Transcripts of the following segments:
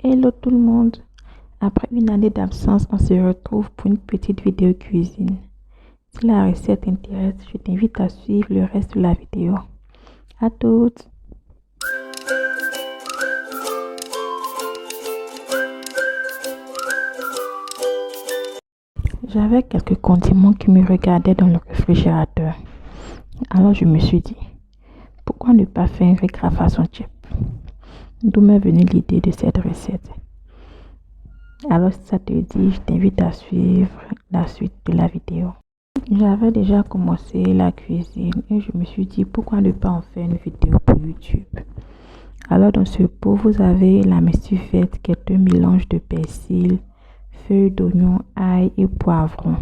Hello tout le monde! Après une année d'absence, on se retrouve pour une petite vidéo cuisine. Si la recette t'intéresse, je t'invite à suivre le reste de la vidéo. À toutes! J'avais quelques condiments qui me regardaient dans le réfrigérateur. Alors je me suis dit, pourquoi ne pas faire un riz façon chip? D'où m'est venue l'idée de cette recette. Alors si ça te dit, je t'invite à suivre la suite de la vidéo. J'avais déjà commencé la cuisine et je me suis dit pourquoi ne pas en faire une vidéo pour YouTube. Alors dans ce pot, vous avez la mestuvette qui est un mélange de persil, feuilles d'oignon, ail et poivron.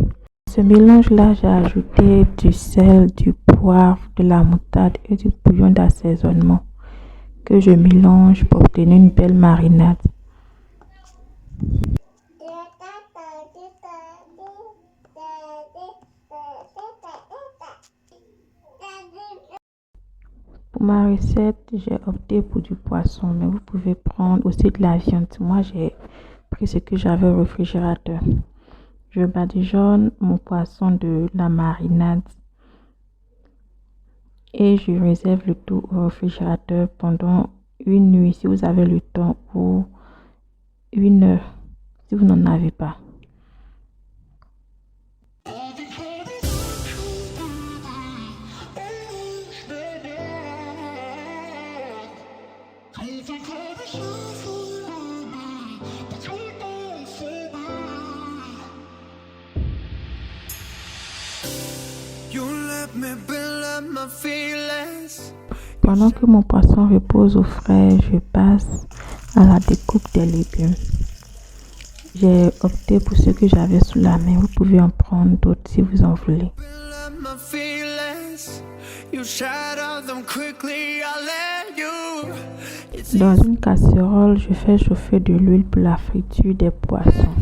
Ce mélange-là, j'ai ajouté du sel, du poivre, de la moutarde et du bouillon d'assaisonnement que je mélange pour obtenir une belle marinade. Pour ma recette, j'ai opté pour du poisson, mais vous pouvez prendre aussi de la viande. Moi, j'ai pris ce que j'avais au réfrigérateur. Je badigeonne mon poisson de la marinade et je réserve le tout au réfrigérateur pendant une nuit si vous avez le temps ou une heure si vous n'en avez pas. Pendant que mon poisson repose au frais, je passe à la découpe des légumes. J'ai opté pour ceux que j'avais sous la main. Vous pouvez en prendre d'autres si vous en voulez. Dans une casserole, je fais chauffer de l'huile pour la friture des poissons.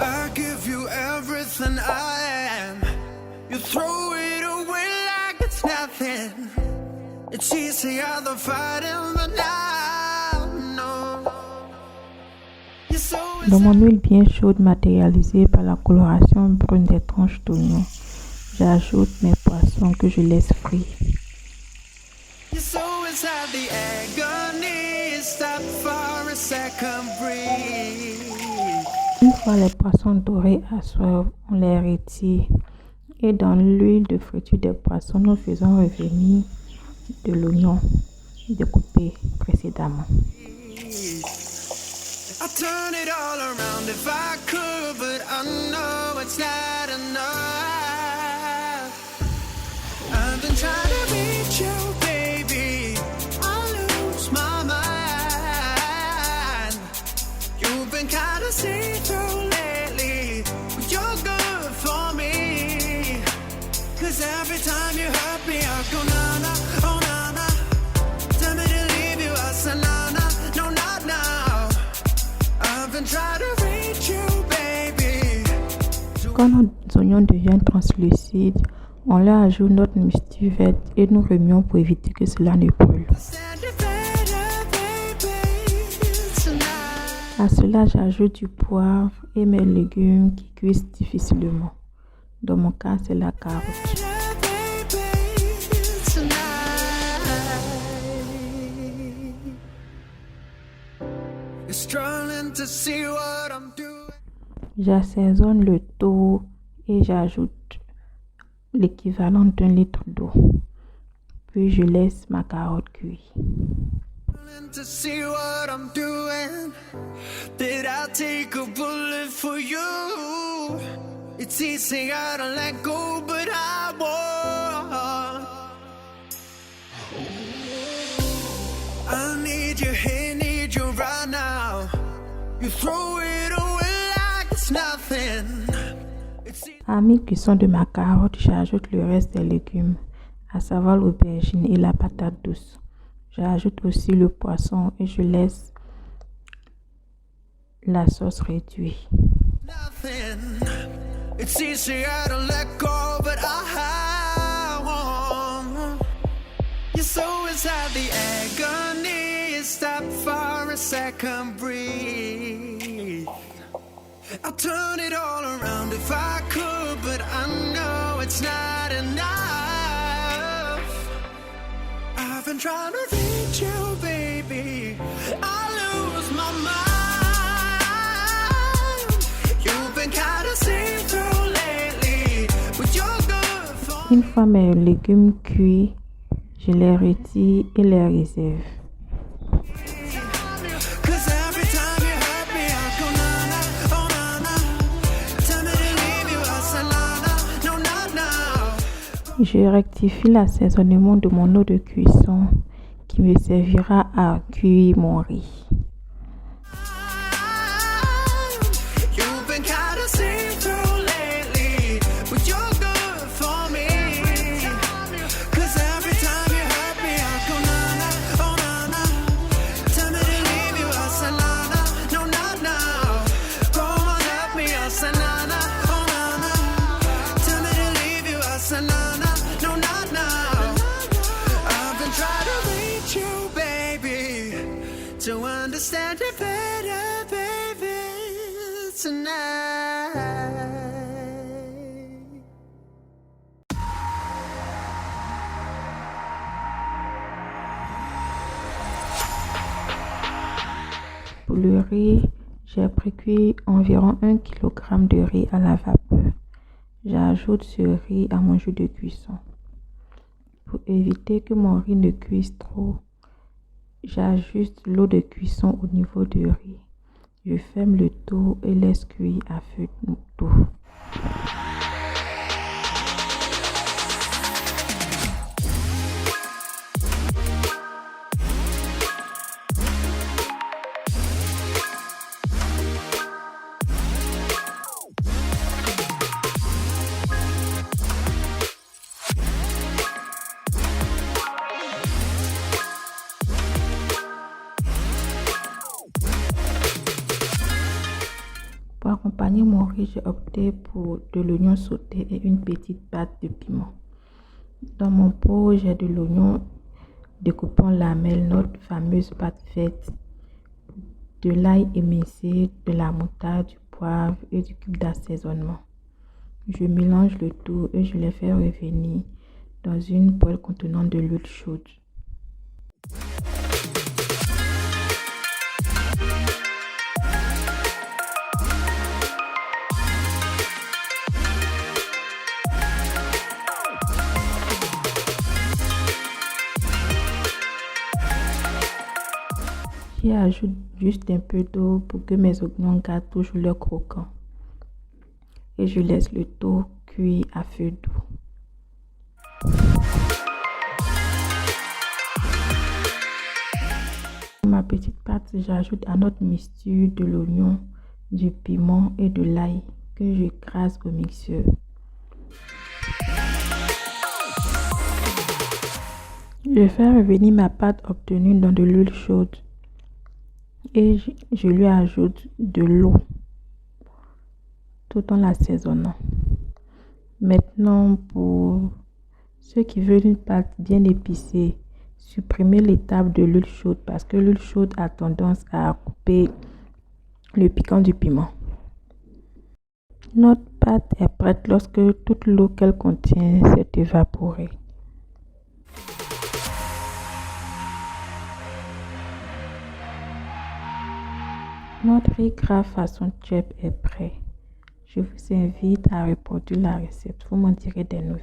I give you everything I am. You throw it away like it's nothing. It's easier than fighting, but now, no. Dans mon huile bien chaude matérialisée par la coloration brune des tranches d'oignon, j'ajoute mes poissons que je laisse frire. Une fois les poissons dorés à soif, on les retire et dans l'huile de friture des poissons, nous faisons revenir de l'oignon découpé précédemment. Every time you hurt me, I go na-na, oh na-na. Tell me to leave you, I say na-na, no not now. I've been trying to reach you, baby. Quand nos oignons deviennent translucides, on leur ajoute notre mestuvette et nous remuons pour éviter que cela ne brûle. À cela, j'ajoute du poivre et mes légumes qui cuisent difficilement. Dans mon cas, c'est la carotte. J'assaisonne le tout et j'ajoute l'équivalent d'1 litre d'eau. Puis je laisse ma carotte cuire. It's easy, I don't let go, but I won't. I need you here, need you right now. You throw it away like it's nothing. À mi-cuisson de ma carotte, j'ajoute le reste des légumes, à savoir l'aubergine et la patate douce. J'ajoute aussi le poisson et je laisse la sauce réduire. It's easier to let go, but I have second breathe. I'll turn it all around if I could, but I know it's not enough. I've been trying to reach you, baby. I lose my mind. You've been kind of see-through lately, but you're good for Une fois mes légumes cuits, je les retire et les réserve. Cause every time you hurt me, I go na-na, oh na-na. Tell me to leave you, I say na-na, no na-na. Je rectifie l'assaisonnement de mon eau de cuisson qui me servira à cuire mon riz. You've been kind of see-through lately, but you're good for me. Cause every time you hurt me, I go na-na, oh na-na. Tell me to leave you, I say na-na, no na-na. Go on, hurt me, I say na-na, oh na-na. Tell me to leave you, I say na-na, no na-na. I've been trying to reach you, baby, to understand it better, baby, tonight. Pour le riz, j'ai précuit environ 1 kg de riz à la vapeur. J'ajoute ce riz à mon jus de cuisson. Pour éviter que mon riz ne cuise trop, j'ajuste l'eau de cuisson au niveau du riz. Je ferme le tout et laisse cuire à feu doux. Pour accompagner mon riz, j'ai opté pour de l'oignon sauté et une petite pâte de piment. Dans mon pot, j'ai de l'oignon découpé en lamelles, notre fameuse pâte faite, de l'ail émincé, de la moutarde, du poivre et du cube d'assaisonnement. Je mélange le tout et je les fais revenir dans une poêle contenant de l'huile chaude. J'y ajoute juste un peu d'eau pour que mes oignons gardent toujours leur croquant. Et je laisse le tout cuire à feu doux. Pour ma petite pâte, j'ajoute à notre mixture de l'oignon, du piment et de l'ail que je grasse au mixeur. Je fais revenir ma pâte obtenue dans de l'huile chaude et je lui ajoute de l'eau tout en l'assaisonnant. Maintenant, pour ceux qui veulent une pâte bien épicée, supprimez l'étape de l'huile chaude parce que l'huile chaude a tendance à couper le piquant du piment. Notre pâte est prête lorsque toute l'eau qu'elle contient s'est évaporée. Notre riz gras façon chip est prêt. Je vous invite à reproduire la recette. Vous m'en direz des nouvelles.